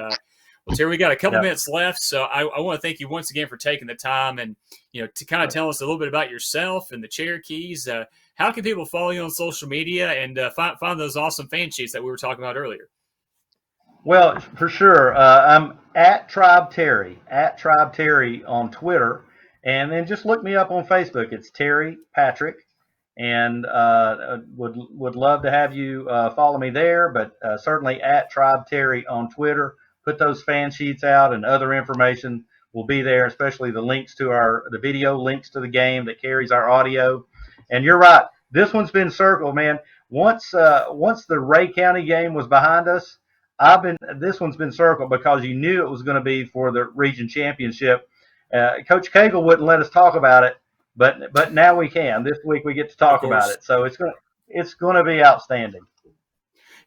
Terry, we got a couple minutes left, so I want to thank you once again for taking the time and, to kind of tell us a little bit about yourself and the Cherokees. How can people follow you on social media and find those awesome fan sheets that we were talking about earlier? Well, for sure. I'm at Tribe Terry on Twitter. And then just look me up on Facebook. It's Terry Patrick. And would love to have you follow me there, but certainly at Tribe Terry on Twitter. Put those fan sheets out, and other information will be there, especially the links to the video links to the game that carries our audio. And you're right. This one's been circled, man. Once the Ray County game was behind us, this one's been circled because you knew it was going to be for the region championship. Coach Cagle wouldn't let us talk about it, but now we can. This week we get to talk about it, so it's going to be outstanding.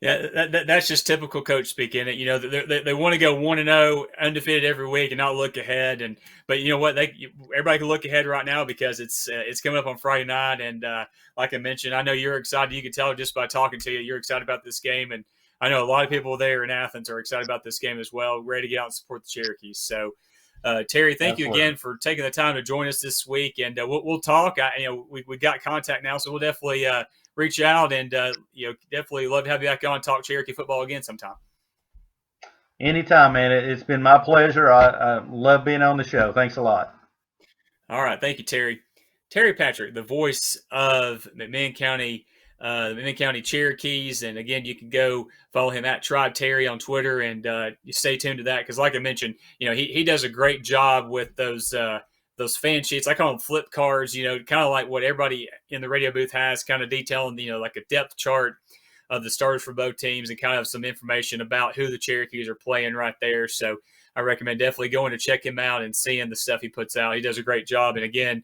Yeah, that's just typical coach speaking. They want to go 1-0, undefeated every week, and not look ahead. But you know what? Everybody can look ahead right now because it's coming up on Friday night. And like I mentioned, I know you're excited. You can tell just by talking to you, you're excited about this game. And I know a lot of people there in Athens are excited about this game as well, ready to get out and support the Cherokees. So, Terry, thank you again for taking the time to join us this week, and we'll talk. We got contact now, so we'll definitely reach out and definitely love to have you back on and talk Cherokee football again sometime. Anytime, man. It's been my pleasure. I love being on the show. Thanks a lot. All right, thank you, Terry. Terry Patrick, the voice of McMinn County. The McMinn County Cherokees, and again, you can go follow him at Tribe Terry on Twitter, and you stay tuned to that because, like I mentioned, he does a great job with those fan sheets. I call them flip cards. Kind of like what everybody in the radio booth has, kind of detailing like a depth chart of the starters for both teams, and kind of some information about who the Cherokees are playing right there. So I recommend definitely going to check him out and seeing the stuff he puts out. He does a great job, and again,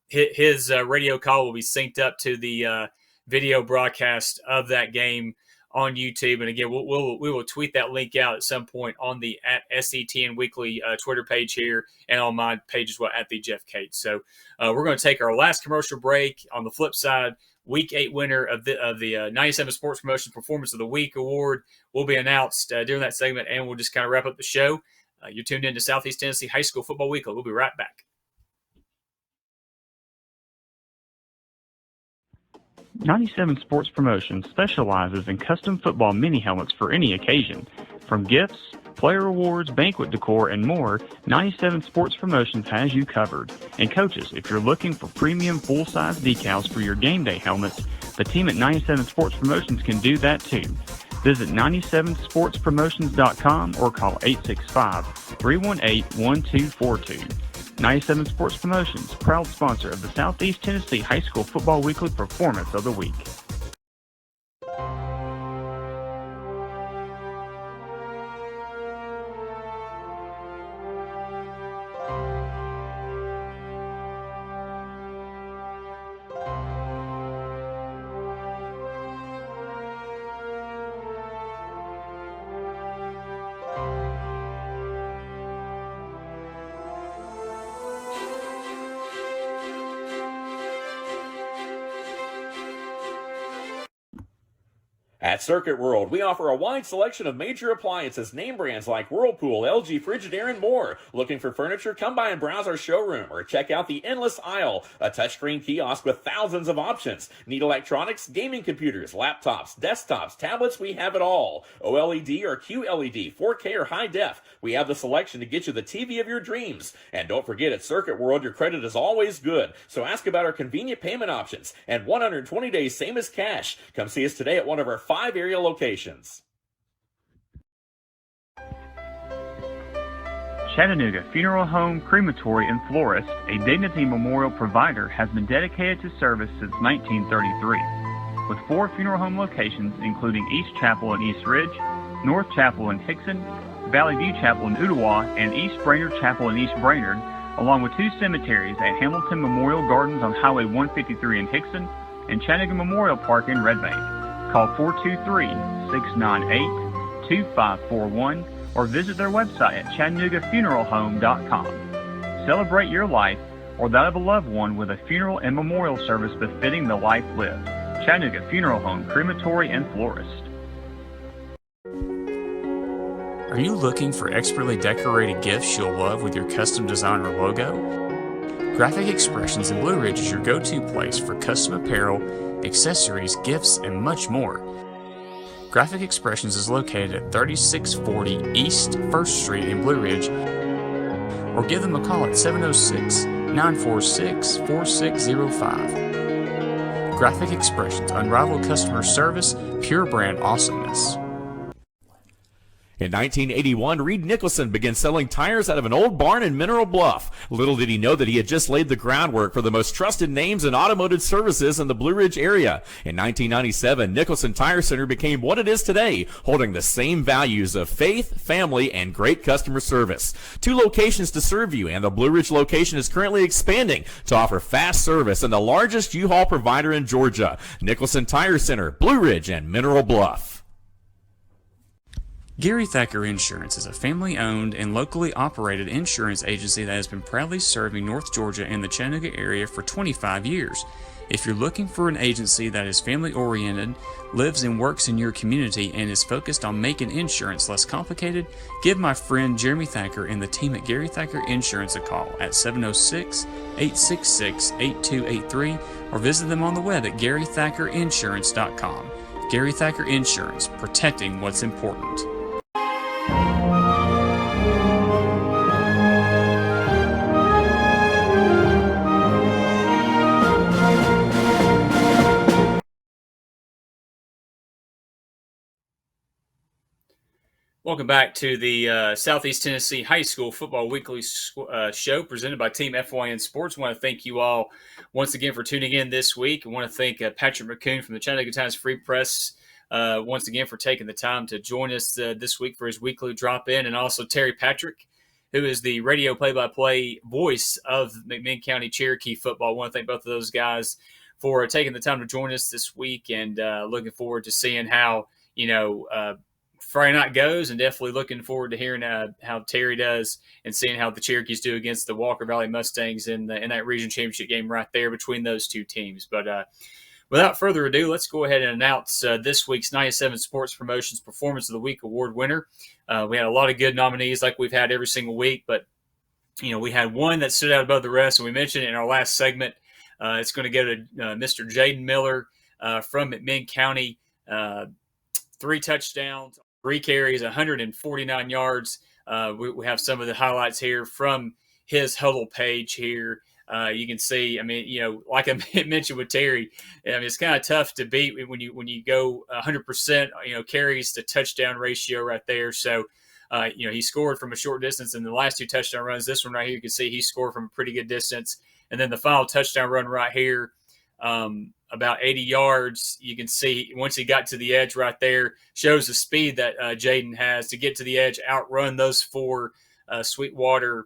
his radio call will be synced up to the video broadcast of that game on YouTube. And again, we will tweet that link out at some point on the at SETN Weekly Twitter page here and on my page as well at the Jeff Cates. So we're going to take our last commercial break. On the flip side, Week 8 winner of the 97 Sports Promotion Performance of the Week award will be announced during that segment, and we'll just kind of wrap up the show. You're tuned in to Southeast Tennessee High School Football Weekly. We'll be right back. 97 Sports Promotion specializes in custom football mini helmets for any occasion. From gifts, player awards, banquet decor, and more, 97 Sports Promotions has you covered. And coaches, if you're looking for premium full-size decals for your game day helmets, the team at 97 Sports Promotions can do that too. Visit 97sportspromotions.com or call 865-318-1242. 97 Sports Promotions, proud sponsor of the Southeast Tennessee High School Football Weekly Performance of the Week. At Circuit World, we offer a wide selection of major appliances, name brands like Whirlpool, LG, Frigidaire, and more. Looking for furniture? Come by and browse our showroom or check out the Endless Aisle, a touchscreen kiosk with thousands of options. Need electronics, gaming computers, laptops, desktops, tablets? We have it all. OLED or QLED, 4K or high def. We have the selection to get you the TV of your dreams. And don't forget, at Circuit World, your credit is always good. So ask about our convenient payment options and 120 days same as cash. Come see us today at one of our 5 area locations. Chattanooga Funeral Home, Crematory, and Florist, a Dignity Memorial provider, has been dedicated to service since 1933. With 4 funeral home locations, including East Chapel in East Ridge, North Chapel in Hickson, Valley View Chapel in Ooltewah, and East Brainerd Chapel in East Brainerd, along with 2 cemeteries at Hamilton Memorial Gardens on Highway 153 in Hickson and Chattanooga Memorial Park in Red Bank. Call 423-698-2541 or visit their website at ChattanoogaFuneralHome.com. Celebrate your life or that of a loved one with a funeral and memorial service befitting the life lived. Chattanooga Funeral Home, Crematory, and Florist. Are you looking for expertly decorated gifts you'll love with your custom design or logo? Graphic Expressions in Blue Ridge is your go-to place for custom apparel, accessories, gifts, and much more. Graphic Expressions is located at 3640 East 1st Street in Blue Ridge, or give them a call at 706-946-4605. Graphic Expressions, unrivaled customer service, pure brand awesomeness. In 1981, Reed Nicholson began selling tires out of an old barn in Mineral Bluff. Little did he know that he had just laid the groundwork for the most trusted names in automotive services in the Blue Ridge area. In 1997, Nicholson Tire Center became what it is today, holding the same values of faith, family, and great customer service. 2 locations to serve you, and the Blue Ridge location is currently expanding to offer fast service and the largest U-Haul provider in Georgia. Nicholson Tire Center, Blue Ridge, and Mineral Bluff. Gary Thacker Insurance is a family-owned and locally operated insurance agency that has been proudly serving North Georgia and the Chattanooga area for 25 years. If you're looking for an agency that is family-oriented, lives and works in your community, and is focused on making insurance less complicated, give my friend Jeremy Thacker and the team at Gary Thacker Insurance a call at 706-866-8283 or visit them on the web at GaryThackerInsurance.com. Gary Thacker Insurance, protecting what's important. Welcome back to the Southeast Tennessee High School Football Weekly show presented by Team FYN Sports. I want to thank you all once again for tuning in this week. I want to thank Patrick McCoon from the Chattanooga Times Free Press once again for taking the time to join us this week for his weekly drop-in, and also Terry Patrick, who is the radio play-by-play voice of McMinn County Cherokee football. I want to thank both of those guys for taking the time to join us this week, and looking forward to seeing how, Friday night goes, and definitely looking forward to hearing how Terry does and seeing how the Cherokees do against the Walker Valley Mustangs in that region championship game right there between those two teams. But without further ado, let's go ahead and announce this week's 97 Sports Promotions Performance of the Week award winner. We had a lot of good nominees like we've had every single week, but we had one that stood out above the rest, and we mentioned it in our last segment. It's going to go to Mr. Jaden Miller from McMinn County. 3 touchdowns, 3 carries, 149 yards. We have some of the highlights here from his huddle page here. You can see, like I mentioned with Terry, it's kind of tough to beat when you go 100%, carries to touchdown ratio right there. So, he scored from a short distance in the last 2 touchdown runs. This one right here, you can see he scored from a pretty good distance. And then the final touchdown run right here, about 80 yards. You can see once he got to the edge right there, shows the speed that Jaden has to get to the edge, outrun those 4 Sweetwater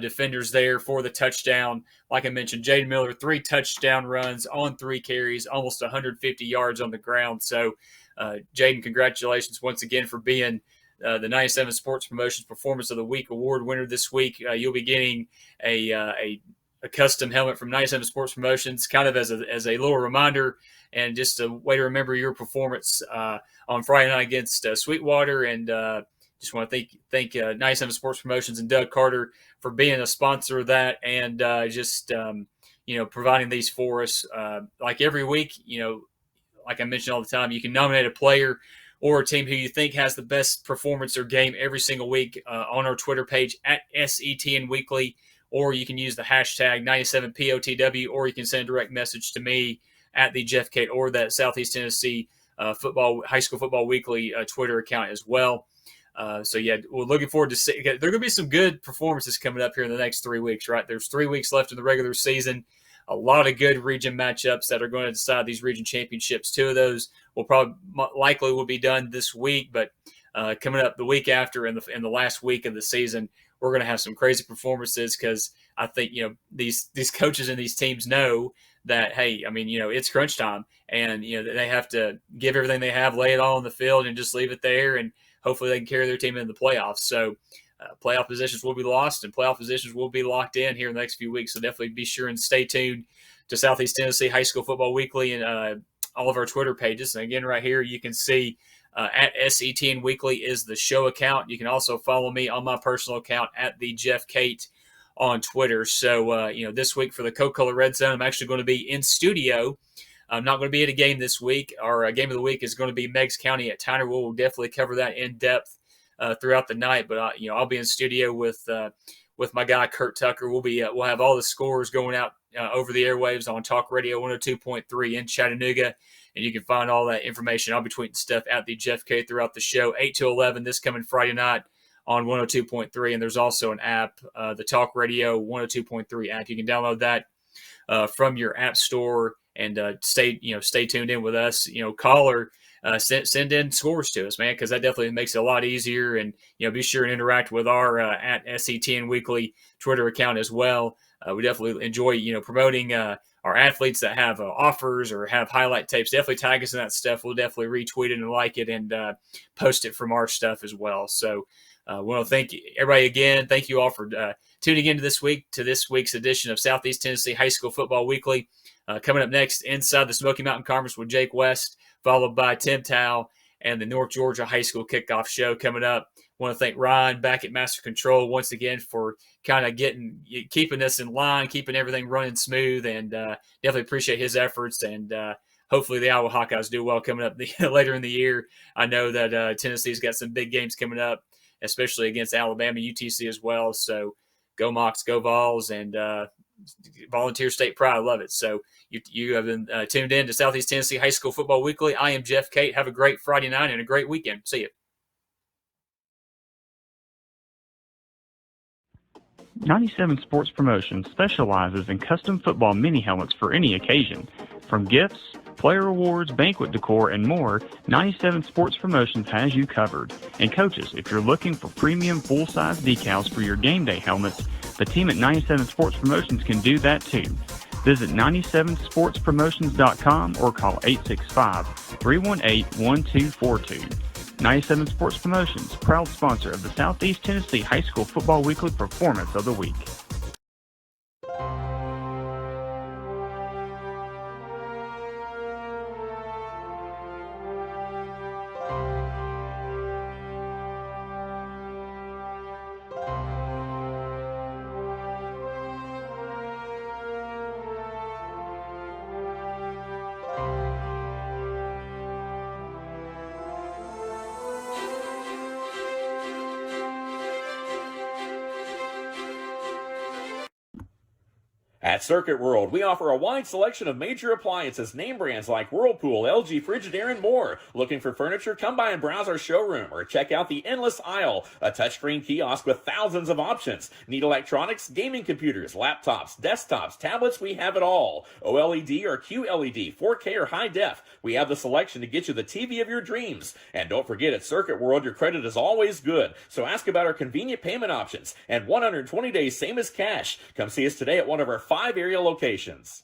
defenders there for the touchdown. Like I mentioned, Jaden Miller, 3 touchdown runs on 3 carries, almost 150 yards on the ground. So, Jaden, congratulations once again for being the 97 Sports Promotions Performance of the Week award winner this week. You'll be getting a custom helmet from 97 Sports Promotions, kind of as a little reminder and just a way to remember your performance on Friday night against Sweetwater. And just want to thank 97 Sports Promotions and Doug Carter for being a sponsor of that, and providing these for us. Like every week, like I mentioned all the time, you can nominate a player or a team who you think has the best performance or game every single week on our Twitter page at SETN Weekly. Or you can use the hashtag 97POTW, or you can send a direct message to me at the Jeff Cate or that Southeast Tennessee High School Football Weekly Twitter account as well. We're looking forward to see. There are going to be some good performances coming up here in the next 3 weeks, right? There's 3 weeks left in the regular season. A lot of good region matchups that are going to decide these region championships. 2 of those will likely be done this week, but coming up the week after in the last week of the season, we're going to have some crazy performances, because I think, these coaches and these teams know that, hey, it's crunch time, and, they have to give everything they have, lay it all on the field, and just leave it there. And hopefully they can carry their team into the playoffs. So playoff positions will be lost and playoff positions will be locked in here in the next few weeks. So definitely be sure and stay tuned to Southeast Tennessee High School Football Weekly and all of our Twitter pages. And again, right here, you can see at SETN Weekly is the show account. You can also follow me on my personal account at the Jeff Cate on Twitter. So, this week for the Coca-Cola Red Zone, I'm actually going to be in studio. I'm not going to be at a game this week. Our game of the week is going to be Meigs County at Tyner. We'll definitely cover that in depth throughout the night. But I'll be in studio with my guy Kurt Tucker. We'll have all the scores going out over the airwaves on Talk Radio 102.3 in Chattanooga, and you can find all that information. I'll be tweeting stuff at the Jeff K throughout the show, 8 to 11 this coming Friday night on 102.3, and there's also an app, the Talk Radio 102.3 app. You can download that from your app store and stay tuned in with us. Call or send in scores to us, man, because that definitely makes it a lot easier. And be sure and interact with our at SETN Weekly Twitter account as well. We definitely enjoy promoting our athletes that have offers or have highlight tapes. Definitely tag us in that stuff. We'll definitely retweet it and like it and post it from our stuff as well. So I want to thank everybody again. Thank you all for tuning in to this week's edition of Southeast Tennessee High School Football Weekly. Coming up next, Inside the Smoky Mountain Conference with Jake West, followed by Tim Tao and the North Georgia High School Kickoff Show coming up. Want to thank Ryan back at Master Control once again for kind of keeping us in line, keeping everything running smooth, and definitely appreciate his efforts. And hopefully the Iowa Hawkeyes do well coming up later in the year. I know that Tennessee's got some big games coming up, especially against Alabama, UTC as well. So go Mocs, go Vols, and Volunteer State Pride. I love it. So you have been tuned in to Southeast Tennessee High School Football Weekly. I am Jeff Cate. Have a great Friday night and a great weekend. See you. 97 Sports Promotions specializes in custom football mini helmets for any occasion. From gifts, player awards, banquet decor, and more, 97 Sports Promotions has you covered. And coaches, if you're looking for premium full-size decals for your game day helmets, the team at 97 Sports Promotions can do that too. Visit 97sportspromotions.com or call 865-318-1242. 97 Sports Promotions, proud sponsor of the Southeast Tennessee High School Football Weekly Performance of the Week. At Circuit World, we offer a wide selection of major appliances, name brands like Whirlpool, LG, Frigidaire, and more. Looking for furniture? Come by and browse our showroom or check out the Endless Aisle, a touchscreen kiosk with thousands of options. Need electronics, gaming computers, laptops, desktops, tablets? We have it all. OLED or QLED, 4K or high def. We have the selection to get you the TV of your dreams. And don't forget, at Circuit World, your credit is always good. So ask about our convenient payment options and 120 days, same as cash. Come see us today at one of our 5 area locations.